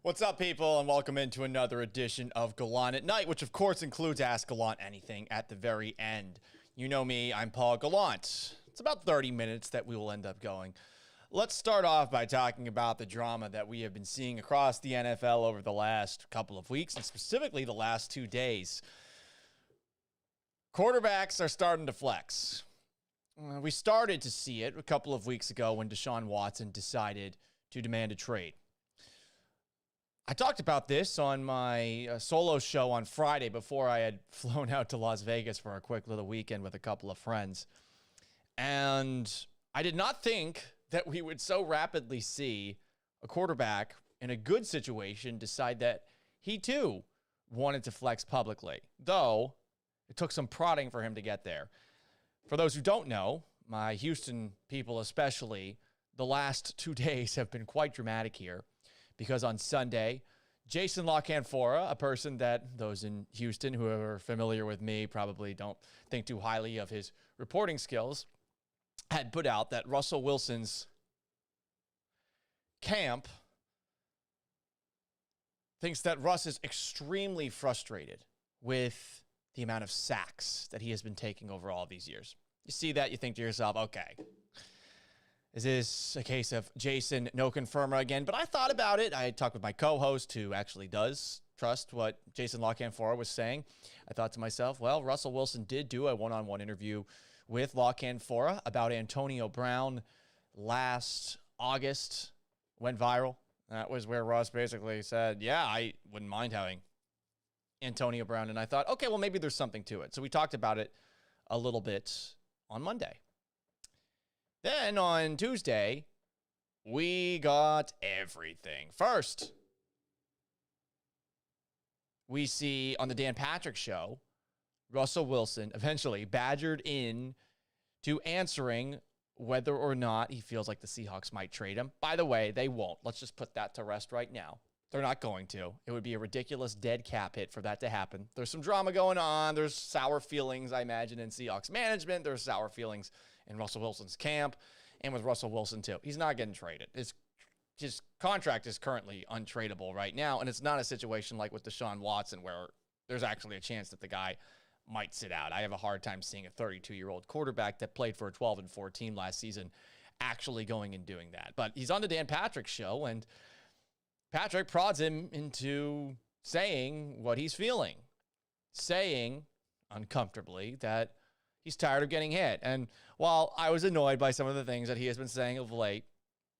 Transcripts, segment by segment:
What's up, people, and welcome into another edition of Gallant at Night, which of course includes Ask Gallant Anything at the very end. You know me, I'm Paul Gallant. It's about 30 minutes that we will end up going. Let's start off by talking about the drama that we have been seeing across the NFL over the last couple of weeks, and specifically the last 2 days. Quarterbacks are starting to flex. We started to see it a couple of weeks ago when Deshaun Watson decided to demand a trade. I talked about this on my solo show on Friday before I had flown out to Las Vegas for a quick little weekend with a couple of friends. And I did not think that we would so rapidly see a quarterback in a good situation decide that he too wanted to flex publicly, though it took some prodding for him to get there. For those who don't know, my Houston people especially, the last 2 days have been quite dramatic here. Because on Sunday, Jason La Canfora, a person that those in Houston who are familiar with me probably don't think too highly of his reporting skills, had put out that Russell Wilson's camp thinks that Russ is extremely frustrated with the amount of sacks that he has been taking over all these years. You see that, you think to yourself, okay, is this a case of Jason no confirmer again? But I thought about it. I talked with my co-host who actually does trust what Jason La Canfora was saying. I thought to myself, well, Russell Wilson did do a one-on-one interview with La Canfora about Antonio Brown last August. Went viral. That was where Russ basically said, yeah, I wouldn't mind having Antonio Brown. And I thought, okay, well, maybe there's something to it. So we talked about it a little bit on Monday. Then on Tuesday, we got everything. First, we see on the Dan Patrick Show, Russell Wilson eventually badgered in to answering whether or not he feels like the Seahawks might trade him. By the way, they won't. Let's just put that to rest right now. They're not going to. It would be a ridiculous dead cap hit for that to happen. There's some drama going on. There's sour feelings, I imagine, in Seahawks management. There's sour feelings in Russell Wilson's camp and with Russell Wilson too. He's not getting traded. His contract is currently untradeable right now, and it's not a situation like with Deshaun Watson where there's actually a chance that the guy might sit out. I have a hard time seeing a 32-year-old quarterback that played for a 12-4 team last season actually going and doing that. But he's on the Dan Patrick Show, and Patrick prods him into saying what he's feeling, saying uncomfortably that he's tired of getting hit. And while I was annoyed by some of the things that he has been saying of late,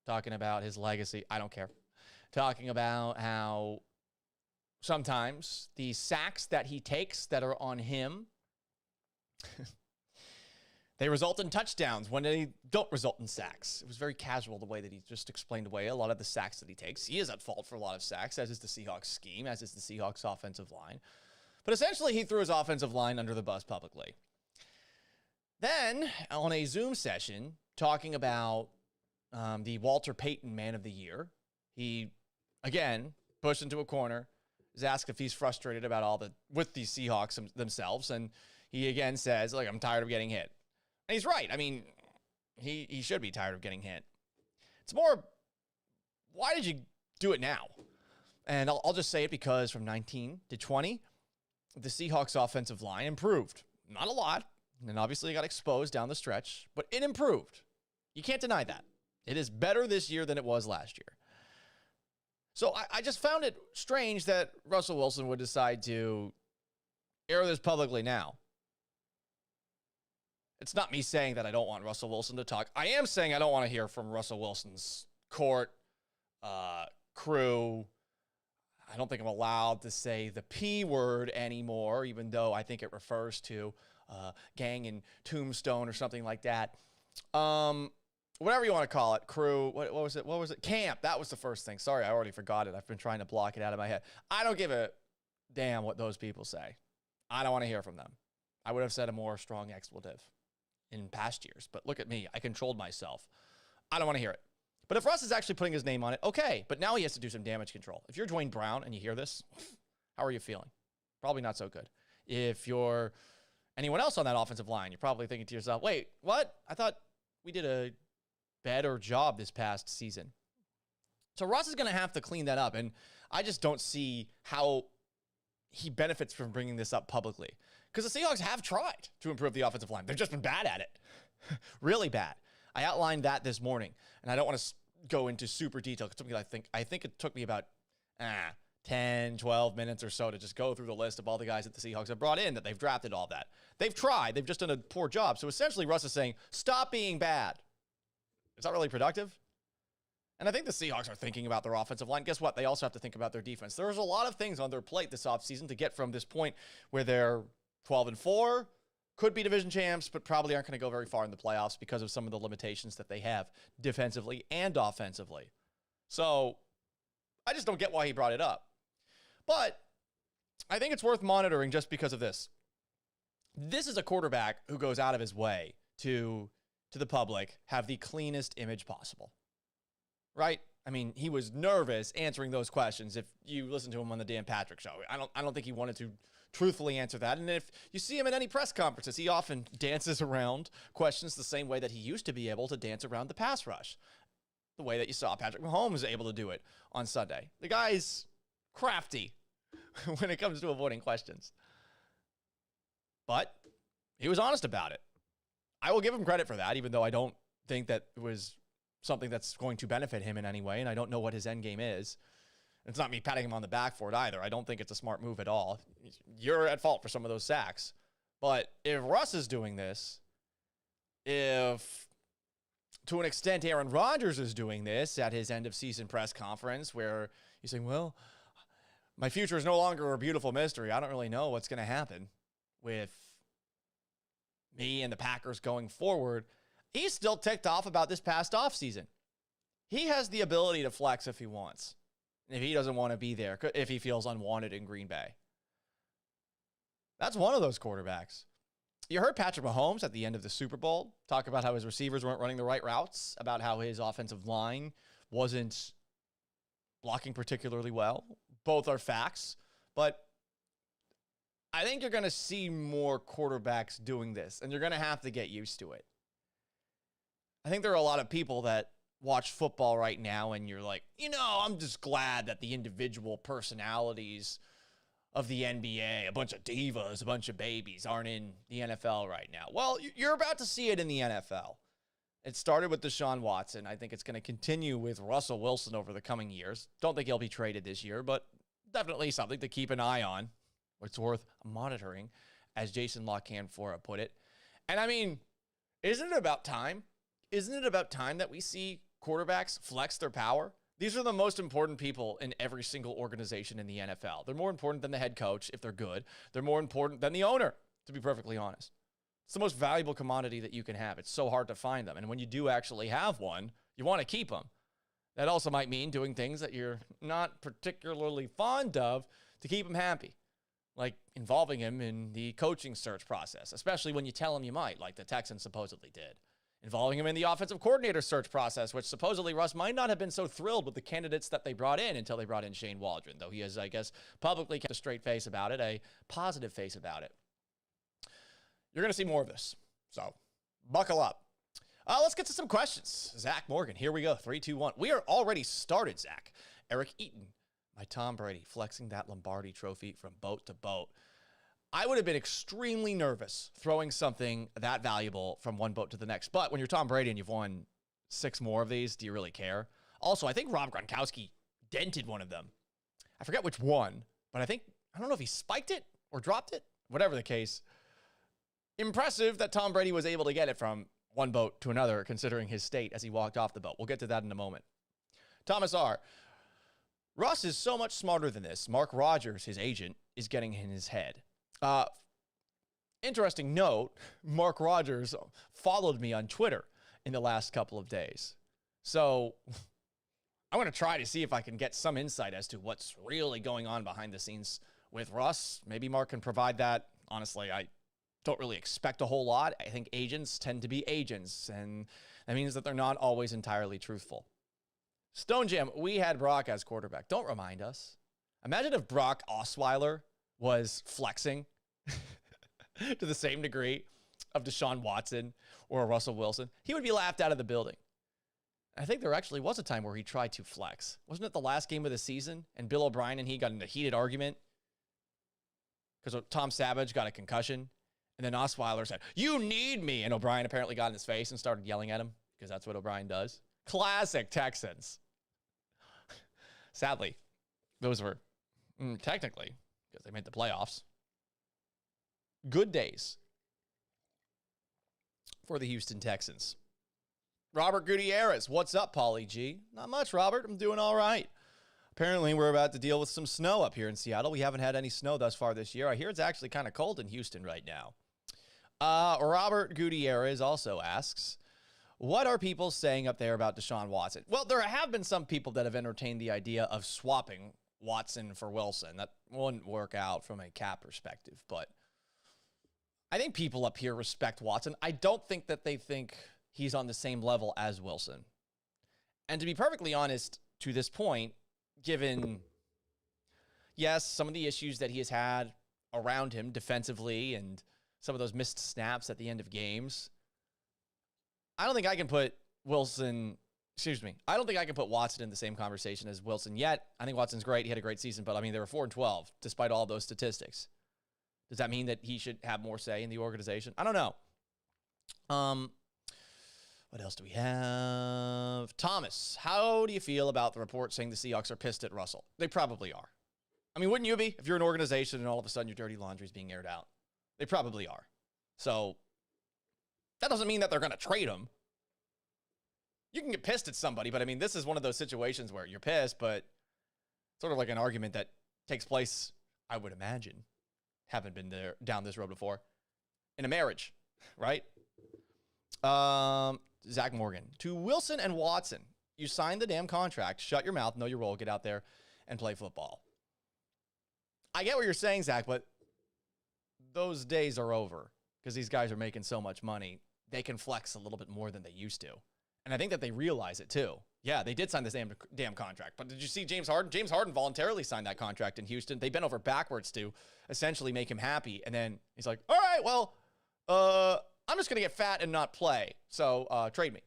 talking about his legacy, I don't care. Talking about how sometimes the sacks that he takes that are on him, they result in touchdowns when they don't result in sacks. It was very casual the way that he just explained away a lot of the sacks that he takes. He is at fault for a lot of sacks, as is the Seahawks scheme, as is the Seahawks offensive line. But essentially, he threw his offensive line under the bus publicly. Then, on a Zoom session, talking about the Walter Payton Man of the Year, he, again, pushed into a corner, is asked if he's frustrated about with the Seahawks themselves, and he again says, like, I'm tired of getting hit. And he's right. I mean, he should be tired of getting hit. It's more, why did you do it now? And I'll just say it because from 19 to 20, the Seahawks offensive line improved. Not a lot. And obviously it got exposed down the stretch, but it improved. You can't deny that. It is better this year than it was last year. So I just found it strange that Russell Wilson would decide to air this publicly now. It's not me saying that I don't want Russell Wilson to talk. I am saying I don't want to hear from Russell Wilson's court, crew. I don't think I'm allowed to say the P word anymore, even though I think it refers to gang and tombstone or something like that. Whatever you want to call it, crew, what was it? What was it? Camp. That was the first thing. Sorry, I already forgot it. I've been trying to block it out of my head. I don't give a damn what those people say. I don't want to hear from them. I would have said a more strong expletive in past years, but look at me. I controlled myself. I don't want to hear it. But if Russ is actually putting his name on it, okay. But now he has to do some damage control. If you're Dwayne Brown and you hear this, how are you feeling? Probably not so good. If you're anyone else on that offensive line, you're probably thinking to yourself, wait, what? I thought we did a better job this past season. So Russ is going to have to clean that up. And I just don't see how he benefits from bringing this up publicly. Because the Seahawks have tried to improve the offensive line. They've just been bad at it. Really bad. I outlined that this morning. And I don't want to go into super detail. I think it took me about 10, 12 minutes or so to just go through the list of all the guys that the Seahawks have brought in, that they've drafted, all that. They've tried. They've just done a poor job. So essentially, Russ is saying, stop being bad. It's not really productive. And I think the Seahawks are thinking about their offensive line. Guess what? They also have to think about their defense. There's a lot of things on their plate this offseason to get from this point where they're 12-4, could be division champs, but probably aren't going to go very far in the playoffs because of some of the limitations that they have defensively and offensively. So I just don't get why he brought it up. But I think it's worth monitoring just because of this. This is a quarterback who goes out of his way to the public have the cleanest image possible. Right? I mean, he was nervous answering those questions. If you listen to him on the Dan Patrick Show, I don't think he wanted to truthfully answer that. And if you see him at any press conferences, he often dances around questions the same way that he used to be able to dance around the pass rush. The way that you saw Patrick Mahomes able to do it on Sunday. The guy's crafty when it comes to avoiding questions. But he was honest about it. I will give him credit for that, even though I don't think that it was something that's going to benefit him in any way, and I don't know what his end game is. It's not me patting him on the back for it either. I don't think it's a smart move at all. You're at fault for some of those sacks. But if Russ is doing this, if to an extent Aaron Rodgers is doing this at his end of season press conference where he's saying, well, my future is no longer a beautiful mystery. I don't really know what's going to happen with me and the Packers going forward. He's still ticked off about this past offseason. He has the ability to flex if he wants. If he doesn't want to be there, if he feels unwanted in Green Bay. That's one of those quarterbacks. You heard Patrick Mahomes at the end of the Super Bowl talk about how his receivers weren't running the right routes, about how his offensive line wasn't blocking particularly well. Both are facts, but I think you're going to see more quarterbacks doing this, and you're going to have to get used to it. I think there are a lot of people that watch football right now and you're like, I'm just glad that the individual personalities of the NBA, a bunch of divas, a bunch of babies aren't in the NFL right now. Well, you're about to see it in the NFL. It started with Deshaun Watson. I think it's going to continue with Russell Wilson over the coming years. Don't think he'll be traded this year, but definitely something to keep an eye on. It's worth monitoring, as Jason LaCanfora put it. And I mean, isn't it about time? Isn't it about time that we see quarterbacks flex their power? These are the most important people in every single organization in the NFL. They're more important than the head coach if they're good. They're more important than the owner, to be perfectly honest. It's the most valuable commodity that you can have. It's so hard to find them. And when you do actually have one, you want to keep them. That also might mean doing things that you're not particularly fond of to keep them happy, like involving him in the coaching search process, especially when you tell him you might, like the Texans supposedly did. Involving him in the offensive coordinator search process, which supposedly Russ might not have been so thrilled with the candidates that they brought in until they brought in Shane Waldron, though he has, I guess, publicly kept a straight face about it, a positive face about it. You're going to see more of this, so buckle up. Let's get to some questions. Zach Morgan, here we go, 3, 2, 1. We are already started, Zach. Eric Eaton, my Tom Brady, flexing that Lombardi trophy from boat to boat. I would have been extremely nervous throwing something that valuable from one boat to the next. But when you're Tom Brady and you've won 6 more of these, do you really care? Also, I think Rob Gronkowski dented one of them. I forget which one, but I don't know if he spiked it or dropped it. Whatever the case. Impressive that Tom Brady was able to get it from one boat to another, considering his state as he walked off the boat. We'll get to that in a moment. Thomas R. Russ is so much smarter than this. Mark Rogers, his agent, is getting in his head. Interesting note, Mark Rogers followed me on Twitter in the last couple of days. So I'm going to try to see if I can get some insight as to what's really going on behind the scenes with Russ. Maybe Mark can provide that. Honestly, I don't really expect a whole lot. I think agents tend to be agents, and that means that they're not always entirely truthful. Stone Jam, we had Brock as quarterback. Don't remind us. Imagine if Brock Osweiler was flexing to the same degree of Deshaun Watson or Russell Wilson. He would be laughed out of the building. I think there actually was a time where he tried to flex. Wasn't it the last game of the season? And Bill O'Brien and he got in a heated argument because Tom Savage got a concussion. And then Osweiler said, "You need me." And O'Brien apparently got in his face and started yelling at him because that's what O'Brien does. Classic Texans. Sadly, those were technically, because they made the playoffs, good days for the Houston Texans. Robert Gutierrez, what's up, Paulie G? Not much, Robert. I'm doing all right. Apparently, we're about to deal with some snow up here in Seattle. We haven't had any snow thus far this year. I hear it's actually kind of cold in Houston right now. Robert Gutierrez also asks, what are people saying up there about Deshaun Watson? Well, there have been some people that have entertained the idea of swapping Watson for Wilson. That wouldn't work out from a cap perspective, but I think people up here respect Watson. I don't think that they think he's on the same level as Wilson. And to be perfectly honest, to this point, given, yes, some of the issues that he has had around him defensively and some of those missed snaps at the end of games, I don't think I can put Watson in the same conversation as Wilson yet. I think Watson's great. He had a great season, but I mean, they were 4-12 despite all those statistics. Does that mean that he should have more say in the organization? I don't know. What else do we have? Thomas, how do you feel about the report saying the Seahawks are pissed at Russell? They probably are. I mean, wouldn't you be if you're an organization and all of a sudden your dirty laundry is being aired out? They probably are. So that doesn't mean that they're going to trade him. You can get pissed at somebody, but I mean, this is one of those situations where you're pissed, but sort of like an argument that takes place, I would imagine, haven't been there down this road before, in a marriage, right? Zach Morgan, to Wilson and Watson, you signed the damn contract, shut your mouth, know your role, get out there and play football. I get what you're saying, Zach, but those days are over because these guys are making so much money. They can flex a little bit more than they used to. And I think that they realize it too. Yeah, they did sign this damn contract. But did you see James Harden? James Harden voluntarily signed that contract in Houston. They bent over backwards to essentially make him happy. And then he's like, all right, well, I'm just going to get fat and not play. So trade me.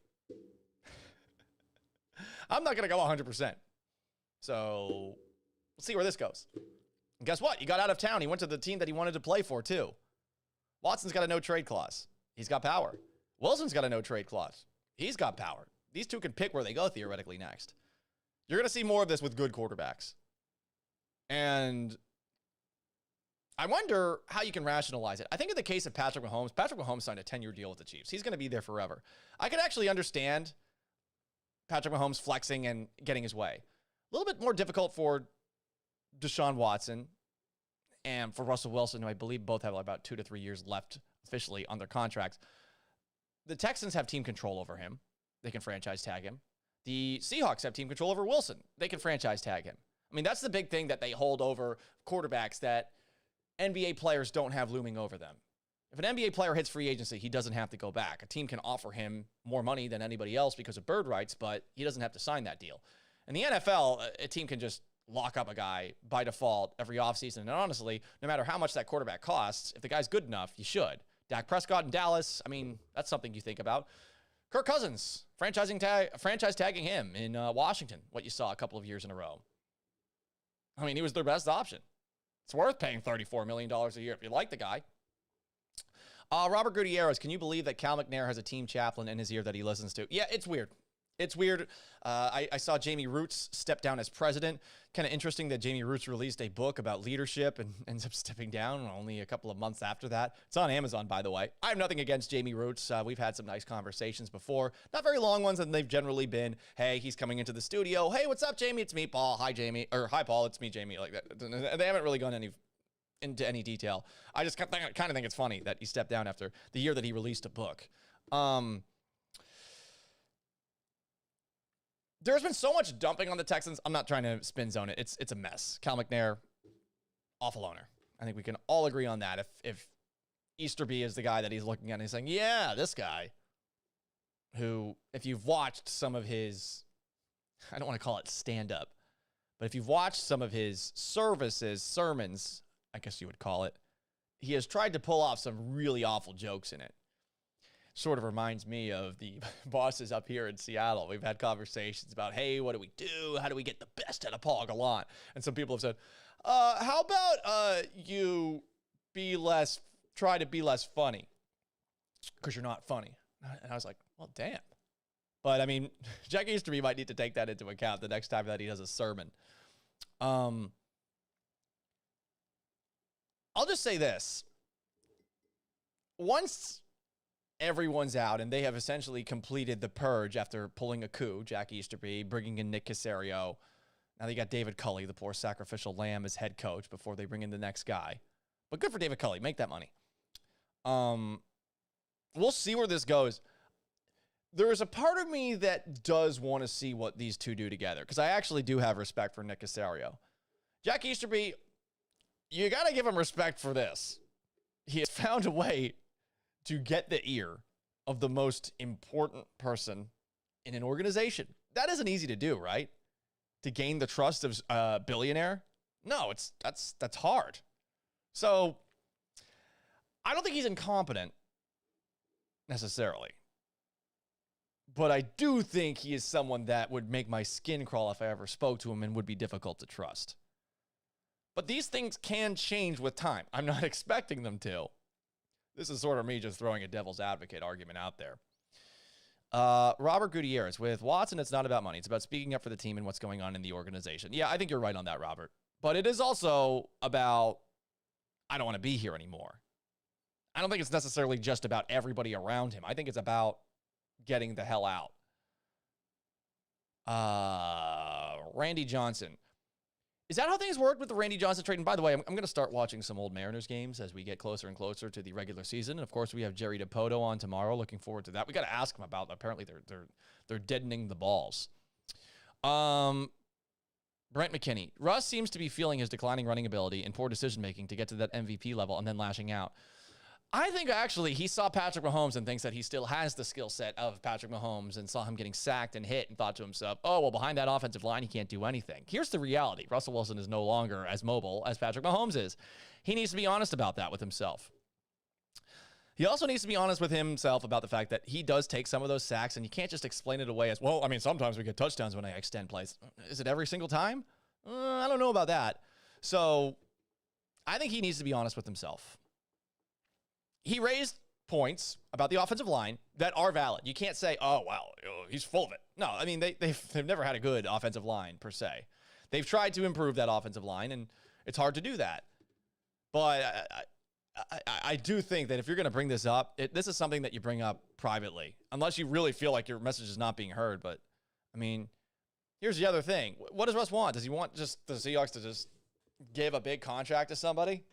I'm not going to go 100%. So we'll see where this goes. And guess what? He got out of town. He went to the team that he wanted to play for too. Watson's got a no trade clause. He's got power. Wilson's got a no trade clause. He's got power. These two can pick where they go theoretically next. You're going to see more of this with good quarterbacks. And I wonder how you can rationalize it. I think in the case of Patrick Mahomes signed a 10-year deal with the Chiefs. He's going to be there forever. I could actually understand Patrick Mahomes flexing and getting his way. A little bit more difficult for Deshaun Watson and for Russell Wilson, who I believe both have about 2 to 3 years left officially on their contracts. The Texans have team control over him. They can franchise tag him. The Seahawks have team control over Wilson. They can franchise tag him. I mean, that's the big thing that they hold over quarterbacks that NBA players don't have looming over them. If an NBA player hits free agency, he doesn't have to go back. A team can offer him more money than anybody else because of bird rights, but he doesn't have to sign that deal. In the NFL, a team can just lock up a guy by default every offseason. And honestly, no matter how much that quarterback costs, if the guy's good enough, you should. Dak Prescott in Dallas, I mean, that's something you think about. Kirk Cousins, franchise tagging him in Washington, what you saw a couple of years in a row. I mean, he was their best option. It's worth paying $34 million a year if you like the guy. Robert Gutierrez, can you believe that Cal McNair has a team chaplain in his ear that he listens to? Yeah, it's weird. It's weird. I saw Jamie Roots step down as president. Kind of interesting that Jamie Roots released a book about leadership and ends up stepping down only a couple of months after that. It's on Amazon, by the way. I have nothing against Jamie Roots. We've had some nice conversations before. Not very long ones, and they've generally been, hey, he's coming into the studio. Hey, what's up, Jamie? It's me, Paul. Hi, Jamie. Or, hi, Paul. It's me, Jamie. Like that. They haven't really gone into any detail. I just kind of think it's funny that he stepped down after the year that he released a book. There's been so much dumping on the Texans. I'm not trying to spin zone it. It's a mess. Cal McNair, awful owner. I think we can all agree on that. If Easterby is the guy that he's looking at and he's saying, yeah, this guy, who, if you've watched some of his, I don't want to call it stand-up, but if you've watched some of his sermons, I guess you would call it, he has tried to pull off some really awful jokes in it. sort of reminds me of the bosses up here in Seattle. We've had conversations about, hey, what do we do? How do we get the best out of Paul Gallant? And some people have said, how about you try to be less funny? Because you're not funny. And I was like, well, damn. But I mean, Jack Easterby might need to take that into account the next time that he does a sermon. I'll just say this. Once everyone's out and they have essentially completed the purge after pulling a coup, Jack Easterby, bringing in Nick Caserio. Now they got David Culley, the poor sacrificial lamb, as head coach before they bring in the next guy. But good for David Culley. Make that money. We'll see where this goes. There is a part of me that does want to see what these two do together, because I actually do have respect for Nick Caserio. Jack Easterby, you got to give him respect for this. He has found a way to get the ear of the most important person in an organization. That isn't easy to do, right? To gain the trust of a billionaire? No, that's hard. So I don't think he's incompetent necessarily. But I do think he is someone that would make my skin crawl if I ever spoke to him and would be difficult to trust. But these things can change with time. I'm not expecting them to. This is sort of me just throwing a devil's advocate argument out there. Robert Gutierrez, with Watson, it's not about money. It's about speaking up for the team and what's going on in the organization. Yeah, I think you're right on that, Robert. But it is also about, I don't want to be here anymore. I don't think it's necessarily just about everybody around him. I think it's about getting the hell out. Randy Johnson. Is that how things worked with the Randy Johnson trade? And by the way, I'm going to start watching some old Mariners games as we get closer and closer to the regular season. And of course, we have Jerry DiPoto on tomorrow. Looking forward to that. We got to ask him about. Apparently, they're deadening the balls. Brent McKinney. Russ seems to be feeling his declining running ability and poor decision making to get to that MVP level and then lashing out. I think actually he saw Patrick Mahomes and thinks that he still has the skill set of Patrick Mahomes and saw him getting sacked and hit and thought to himself, oh, well, behind that offensive line, he can't do anything. Here's the reality. Russell Wilson is no longer as mobile as Patrick Mahomes is. He needs to be honest about that with himself. He also needs to be honest with himself about the fact that he does take some of those sacks, and you can't just explain it away as, well, I mean, sometimes we get touchdowns when I extend plays. Is it every single time? I don't know about that. So I think he needs to be honest with himself. He raised points about the offensive line that are valid. You can't say, oh, well, he's full of it. No, I mean, they've never had a good offensive line, per se. They've tried to improve that offensive line, and it's hard to do that. But I do think that if you're going to bring this up, this is something that you bring up privately, unless you really feel like your message is not being heard. But, I mean, here's the other thing. What does Russ want? Does he want just the Seahawks to just give a big contract to somebody?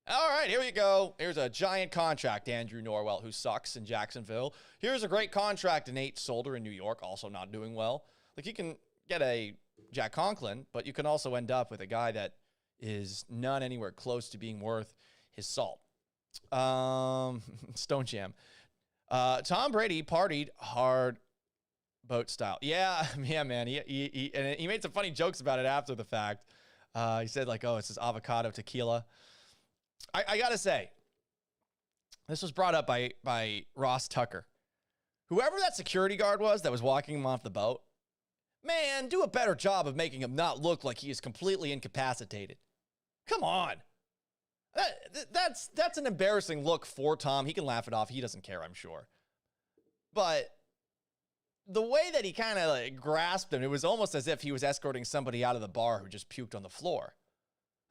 All right, here we go. Here's a giant contract, Andrew Norwell, who sucks in Jacksonville. Here's a great contract, Nate Solder in New York, also not doing well. Like, you can get a Jack Conklin, but you can also end up with a guy that is not anywhere close to being worth his salt. Stone Jam. Tom Brady partied hard boat style. Yeah, man. He made some funny jokes about it after the fact. He said, like, oh, it's this avocado tequila. I got to say, this was brought up by Ross Tucker. Whoever that security guard was that was walking him off the boat, man, do a better job of making him not look like he is completely incapacitated. Come on. That's an embarrassing look for Tom. He can laugh it off. He doesn't care, I'm sure. But the way that he kind of like grasped him, it was almost as if he was escorting somebody out of the bar who just puked on the floor.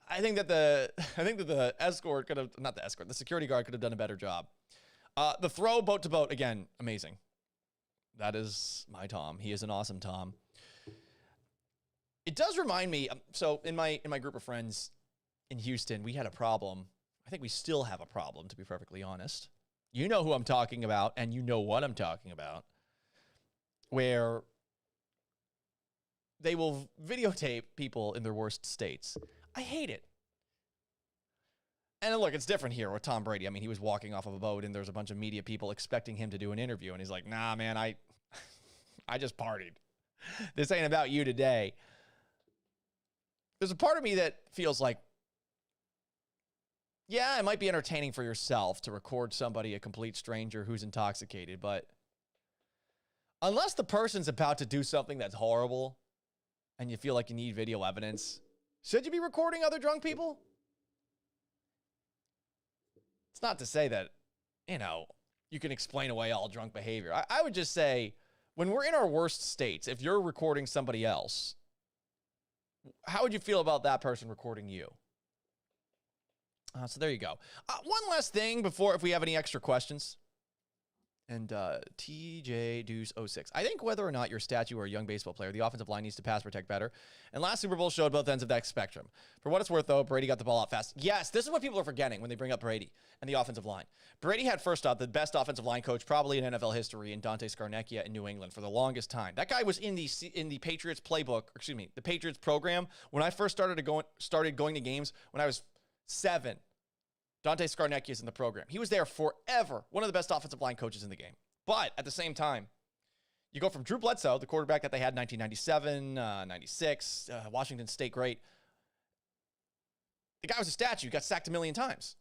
I think that the escort could have, not the escort, the security guard could have done a better job. The throw boat to boat, again, amazing. That is my Tom. He is an awesome Tom. It does remind me, so in my group of friends in Houston, we had a problem. I think we still have a problem, to be perfectly honest. You know who I'm talking about, and you know what I'm talking about, where they will videotape people in their worst states. I hate it. And look, it's different here with Tom Brady. I mean, he was walking off of a boat, and there's a bunch of media people expecting him to do an interview, and he's like, nah, man, I just partied. This ain't about you today. There's a part of me that feels like Yeah, it might be entertaining for yourself to record somebody, a complete stranger who's intoxicated, but unless the person's about to do something that's horrible and you feel like you need video evidence, should you be recording other drunk people? It's not to say that, you can explain away all drunk behavior. I would just say, when we're in our worst states, if you're recording somebody else, how would you feel about that person recording you? So there you go. One last thing before, if we have any extra questions. And TJ Deuce 06. I think whether or not you're a statue or a young baseball player, the offensive line needs to pass protect better. And last Super Bowl showed both ends of that spectrum. For what it's worth, though, Brady got the ball out fast. Yes, this is what people are forgetting when they bring up Brady and the offensive line. Brady had, first off, the best offensive line coach probably in NFL history in Dante Scarnecchia in New England for the longest time. That guy was in the Patriots playbook, the Patriots program when I first started going to games when I was 7. Dante Scarnecchia is in the program. He was there forever. One of the best offensive line coaches in the game. But at the same time, you go from Drew Bledsoe, the quarterback that they had in 1997, 96, Washington State great. The guy was a statue. He got sacked a million times.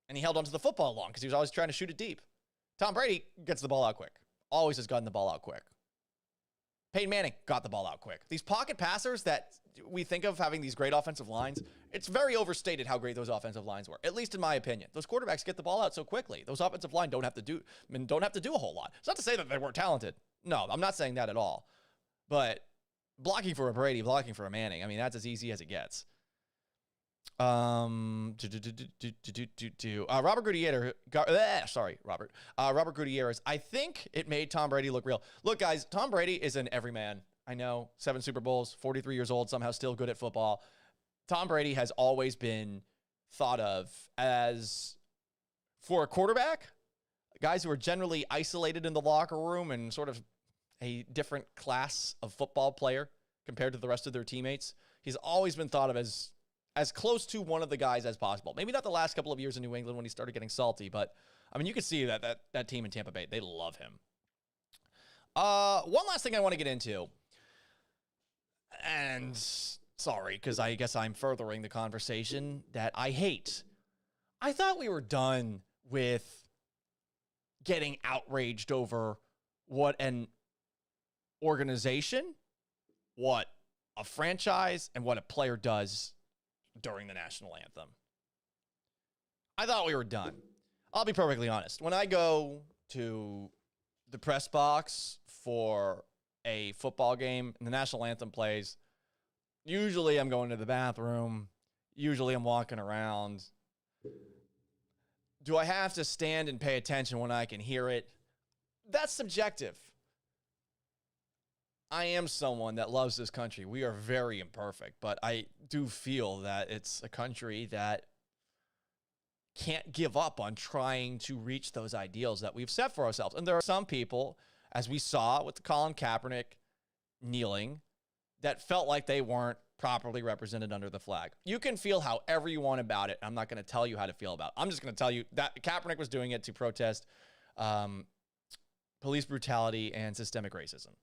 And he held onto the football long because he was always trying to shoot it deep. Tom Brady gets the ball out quick. Always has gotten the ball out quick. Peyton Manning got the ball out quick. These pocket passers that we think of having these great offensive lines, it's very overstated how great those offensive lines were, at least in my opinion. Those quarterbacks get the ball out so quickly. Those offensive line don't have to do a whole lot. It's not to say that they weren't talented. No, I'm not saying that at all. But blocking for a Brady, blocking for a Manning, I mean, that's as easy as it gets. Robert Gutierrez. Robert Gutierrez. I think it made Tom Brady look real. Look, guys, Tom Brady is an everyman. I know, 7 Super Bowls, 43 years old, somehow still good at football. Tom Brady has always been thought of as, for a quarterback, guys who are generally isolated in the locker room and sort of a different class of football player compared to the rest of their teammates. He's always been thought of as close to one of the guys as possible. Maybe not the last couple of years in New England when he started getting salty, but I mean, you could see that team in Tampa Bay, they love him. One last thing I want to get into, and sorry, because I guess I'm furthering the conversation that I hate. I thought we were done with getting outraged over what an organization, what a franchise, and what a player does during the national anthem. I thought we were done. I'll be perfectly honest. When I go to the press box for a football game and the national anthem plays, usually I'm going to the bathroom. Usually I'm walking around. Do I have to stand and pay attention when I can hear it? That's subjective. I am someone that loves this country. We are very imperfect, but I do feel that it's a country that can't give up on trying to reach those ideals that we've set for ourselves. And there are some people, as we saw with Colin Kaepernick kneeling, that felt like they weren't properly represented under the flag. You can feel however you want about it. I'm not going to tell you how to feel about it. I'm just going to tell you that Kaepernick was doing it to protest police brutality and systemic racism.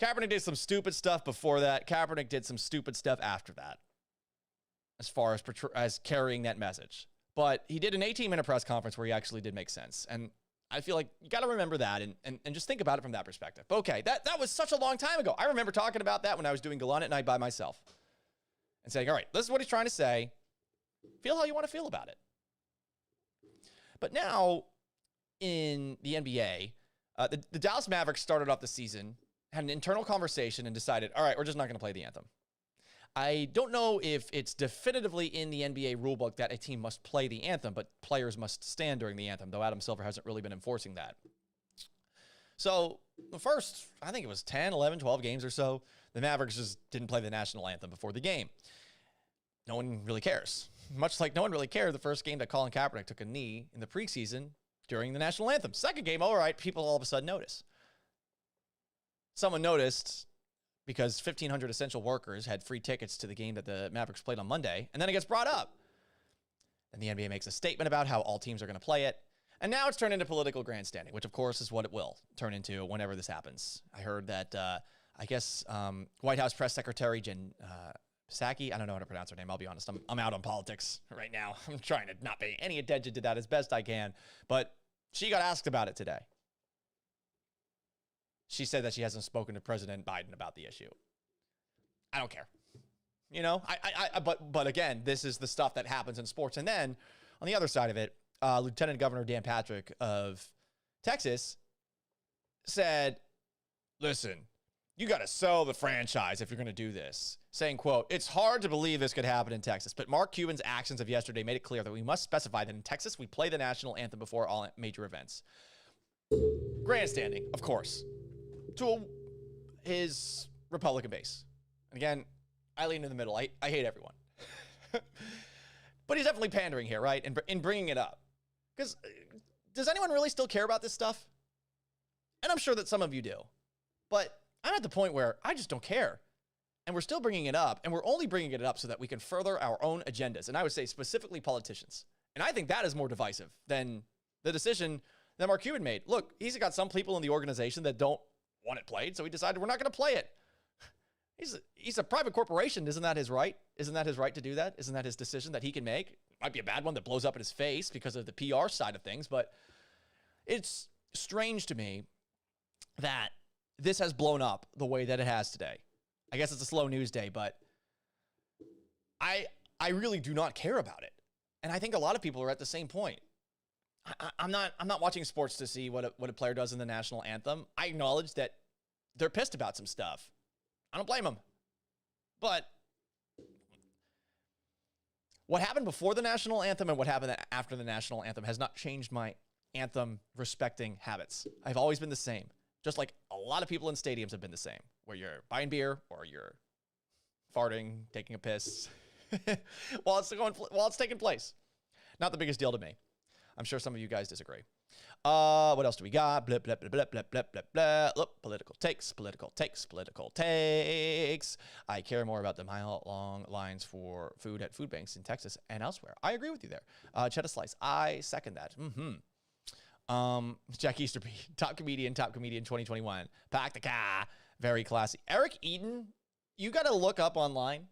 Kaepernick did some stupid stuff before that. Kaepernick did some stupid stuff after that, as far as carrying that message. But he did an 18-minute press conference where he actually did make sense. And I feel like you got to remember that and just think about it from that perspective. But okay, that was such a long time ago. I remember talking about that when I was doing Gallant at night by myself and saying, all right, this is what he's trying to say. Feel how you want to feel about it. But now in the NBA, the Dallas Mavericks started off the season, had an internal conversation and decided, all right, we're just not going to play the anthem. I don't know if it's definitively in the NBA rulebook that a team must play the anthem, but players must stand during the anthem, though Adam Silver hasn't really been enforcing that. So the first, I think it was 10, 11, 12 games or so, the Mavericks just didn't play the national anthem before the game. No one really cares. Much like no one really cared the first game that Colin Kaepernick took a knee in the preseason during the national anthem. Second game, all right, people all of a sudden notice. Someone noticed because 1,500 essential workers had free tickets to the game that the Mavericks played on Monday, and then it gets brought up. And the NBA makes a statement about how all teams are going to play it, and now it's turned into political grandstanding, which, of course, is what it will turn into whenever this happens. I heard that, White House Press Secretary Jen Psaki, I don't know how to pronounce her name. I'll be honest. I'm out on politics right now. I'm trying to not pay any attention to that as best I can. But she got asked about it today. She said that she hasn't spoken to President Biden about the issue. I don't care. You know, but again, this is the stuff that happens in sports. And then on the other side of it, Lieutenant Governor Dan Patrick of Texas said, listen, you got to sell the franchise if you're going to do this. Saying, quote, it's hard to believe this could happen in Texas, but Mark Cuban's actions of yesterday made it clear that we must specify that in Texas, we play the national anthem before all major events. Grandstanding, of course, to his Republican base. And again, I lean in the middle. I hate everyone. But he's definitely pandering here, right? In bringing it up. Because does anyone really still care about this stuff? And I'm sure that some of you do. But I'm at the point where I just don't care. And we're still bringing it up. And we're only bringing it up so that we can further our own agendas. And I would say specifically politicians. And I think that is more divisive than the decision that Mark Cuban made. Look, he's got some people in the organization that don't want it played. So he decided we're not going to play it. He's a private corporation. Isn't that his right? Isn't that his right to do that? Isn't that his decision that he can make? It might be a bad one that blows up in his face because of the PR side of things, but it's strange to me that this has blown up the way that it has today. I guess it's a slow news day, but I really do not care about it. And I think a lot of people are at the same point. I'm not watching sports to see what a player does in the national anthem. I acknowledge that they're pissed about some stuff. I don't blame them. But what happened before the national anthem and what happened after the national anthem has not changed my anthem respecting habits. I've always been the same. Just like a lot of people in stadiums have been the same, where you're buying beer or you're farting, taking a piss while it's taking place. Not the biggest deal to me. I'm sure some of you guys disagree. What else do we got? Blah, blah, blah, blah, blah, blah, blah, blah. Look, political takes. I care more about the mile-long lines for food at food banks in Texas and elsewhere. I agree with you there. Cheddar Slice, I second that. Jack Easterby, top comedian 2021. Pack the car. Very classy. Eric Eden, you got to look up online,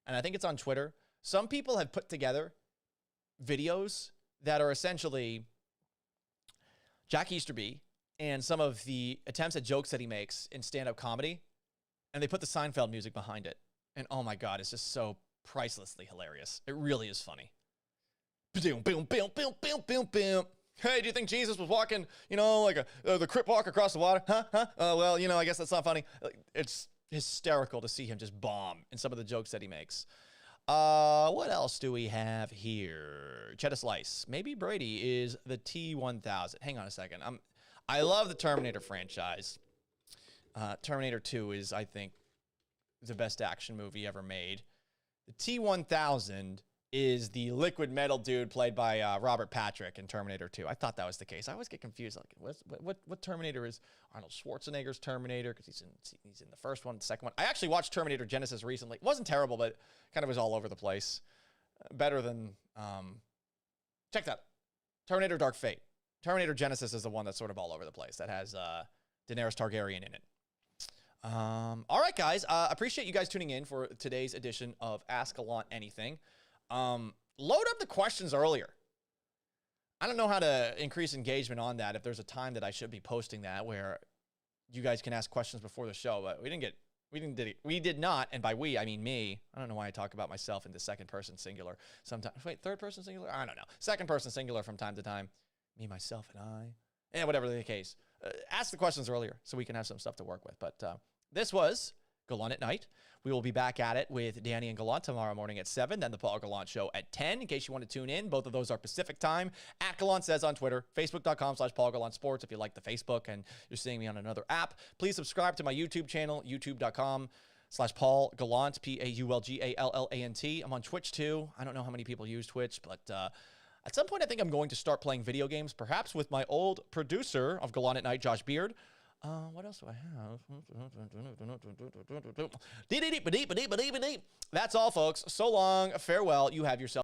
and I think it's on Twitter. Some people have put together videos that are essentially Jack Easterby and some of the attempts at jokes that he makes in stand-up comedy, and they put the Seinfeld music behind it. And oh my God, it's just so pricelessly hilarious. It really is funny. Boom, boom, boom, boom, boom, boom, boom. Hey, do you think Jesus was walking, like the crip walk across the water? Huh? Well, I guess that's not funny. It's hysterical to see him just bomb in some of the jokes that he makes. What else do we have here? Cheddar Slice. Maybe Brady is the T-1000. Hang on a second. I love the Terminator franchise. Terminator 2 is, I think, the best action movie ever made. The T-1000 is the liquid metal dude played by Robert Patrick in Terminator 2. I thought that was the case. I always get confused. Like, what Terminator is Arnold Schwarzenegger's Terminator? Because he's in the first one, the second one. I actually watched Terminator Genesis recently. It wasn't terrible, but kind of was all over the place. Better than check that. Terminator Dark Fate. Terminator Genesis is the one that's sort of all over the place. That has Daenerys Targaryen in it. All right, guys. Appreciate you guys tuning in for today's edition of Ask Gallant Anything. Load up the questions earlier. I don't know how to increase engagement on that. If there's a time that I should be posting that where you guys can ask questions before the show, but we did not. And by we, I mean me. I don't know why I talk about myself in the second person singular sometimes. Wait, third person singular? I don't know. Second person singular from time to time. Me, myself, and I. And whatever the case. Ask the questions earlier so we can have some stuff to work with. But this was Gallant at Night. We will be back at it with Danny and Gallant tomorrow morning at 7, then the Paul Gallant Show at 10, in case you want to tune in. Both of those are Pacific time. At Gallant Says on Twitter, facebook.com/Paul Gallant Sports if you like the Facebook and you're seeing me on another app. Please subscribe to my YouTube channel, youtube.com/Paul Gallant, PaulGallant. I'm on Twitch too. I don't know how many people use Twitch, but at some point I think I'm going to start playing video games, perhaps with my old producer of Gallant at Night, Josh Beard. What else do I have? That's all, folks. So long. Farewell. You have yourself